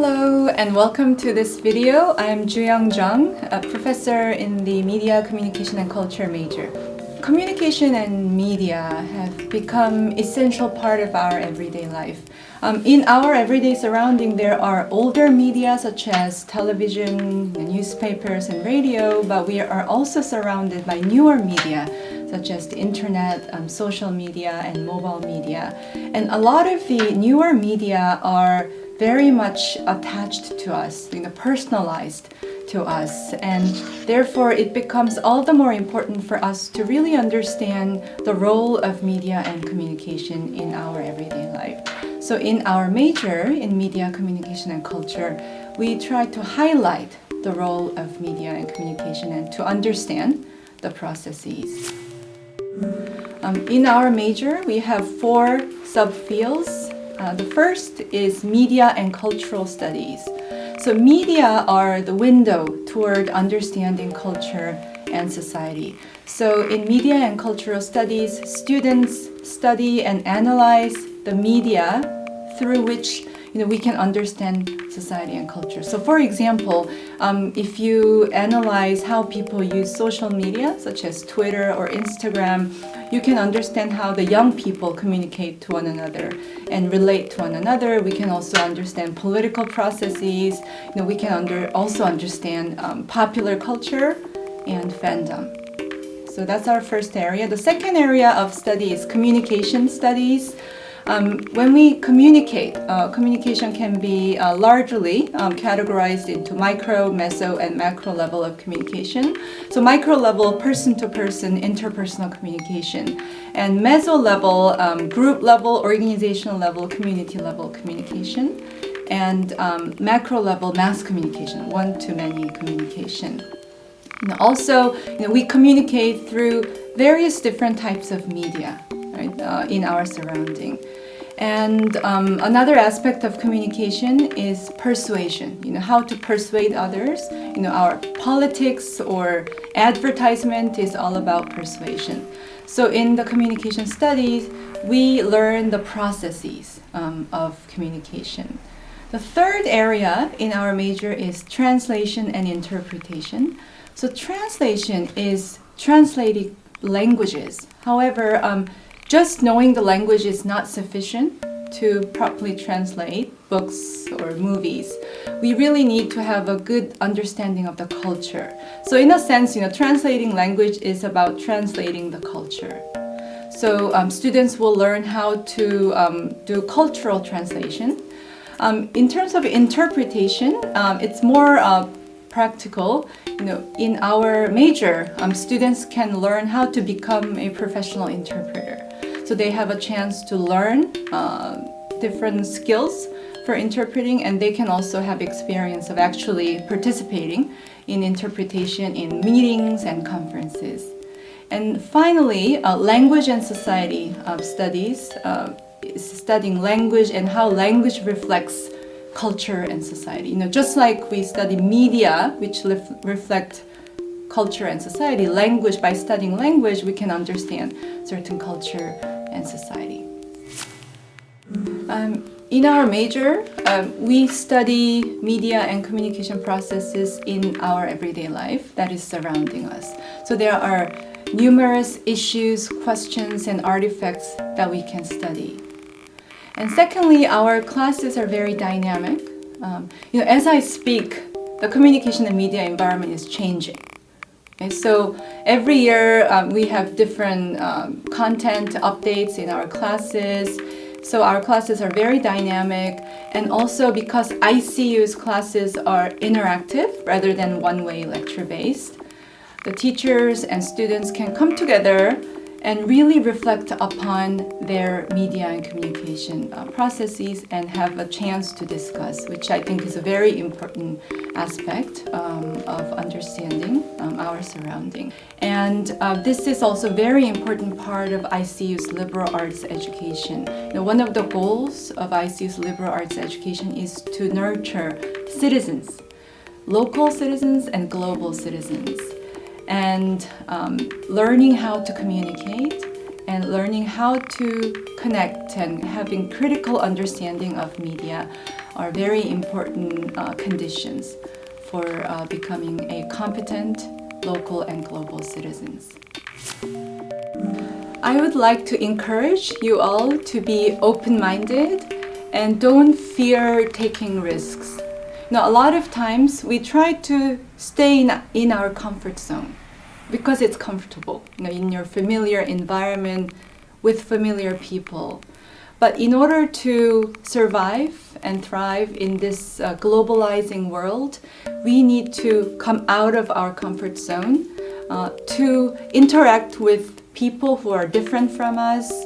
Hello and welcome to this video. I'm Ju-young Jung, a professor in the Media, Communication and Culture major. Communication and media have become essential part of our everyday life. In our everyday surrounding, there are older media such as television, newspapers, and radio, but we are also surrounded by newer media such as the internet, social media, and mobile media. And a lot of the newer media are very much attached to us, personalized to us, and therefore it becomes all the more important for us to really understand the role of media and communication in our everyday life. So in our major in Media, Communication and Culture, we try to highlight the role of media and communication and to understand the processes. In our major, we have 4 subfields. The first is Media and Cultural Studies. So media are the window toward understanding culture and society. So in Media and Cultural Studies, students study and analyze the media through which we can understand society and culture. So for example, if you analyze how people use social media, such as Twitter or Instagram, you can understand how the young people communicate to one another and relate to one another. We can also understand political processes. We can also understand popular culture and fandom. So that's our first area. The second area of study is communication studies. When we communicate, communication can be largely categorized into micro, meso, and macro level of communication. So micro level, person-to-person, interpersonal communication. And meso level, group level, organizational level, community level communication. And macro level, mass communication, one-to-many communication. And also, we communicate through various different types of media. In our surrounding. And another aspect of communication is persuasion, how to persuade others. Our politics or advertisement is all about persuasion. So in the communication studies, we learn the processes of communication. The third area in our major is translation and interpretation. So translation is translating languages. However, just knowing the language is not sufficient to properly translate books or movies. We really need to have a good understanding of the culture. So in a sense, translating language is about translating the culture. So students will learn how to do cultural translation. In terms of interpretation, it's more practical. In our major, students can learn how to become a professional interpreter. So they have a chance to learn different skills for interpreting, and they can also have experience of actually participating in interpretation in meetings and conferences. And finally, language and society studies is studying language and how language reflects culture and society. Just like we study media, which reflect culture and society, language, by studying language, we can understand certain culture and society. In our major, we study media and communication processes in our everyday life that is surrounding us. So there are numerous issues, questions, and artifacts that we can study. And secondly, our classes are very dynamic. As I speak, the communication and media environment is changing. Okay, so every year we have different content updates in our classes. So our classes are very dynamic, and also because ICU's classes are interactive rather than one-way lecture-based, the teachers and students can come together and really reflect upon their media and communication processes and have a chance to discuss, which I think is a very important aspect of understanding our surrounding. And this is also a very important part of ICU's liberal arts education. One of the goals of ICU's liberal arts education is to nurture citizens, local citizens and global citizens. And learning how to communicate and learning how to connect and having critical understanding of media are very important conditions for becoming a competent local and global citizens. I would like to encourage you all to be open-minded and don't fear taking risks. Now, a lot of times we try to stay in our comfort zone because it's comfortable, in your familiar environment with familiar people. But in order to survive and thrive in this globalizing world, we need to come out of our comfort zone to interact with people who are different from us.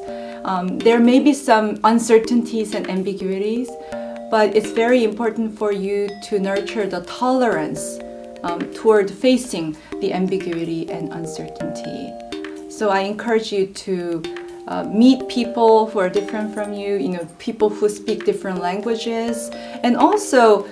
There may be some uncertainties and ambiguities, but it's very important for you to nurture the tolerance toward facing the ambiguity and uncertainty. So I encourage you to meet people who are different from you, people who speak different languages, and also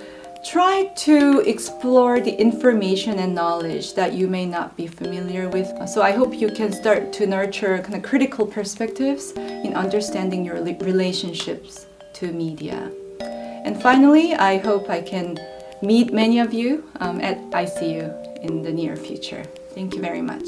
try to explore the information and knowledge that you may not be familiar with. So I hope you can start to nurture kind of critical perspectives in understanding your relationships to media. And finally, I hope I can meet many of you at ICU in the near future. Thank you very much.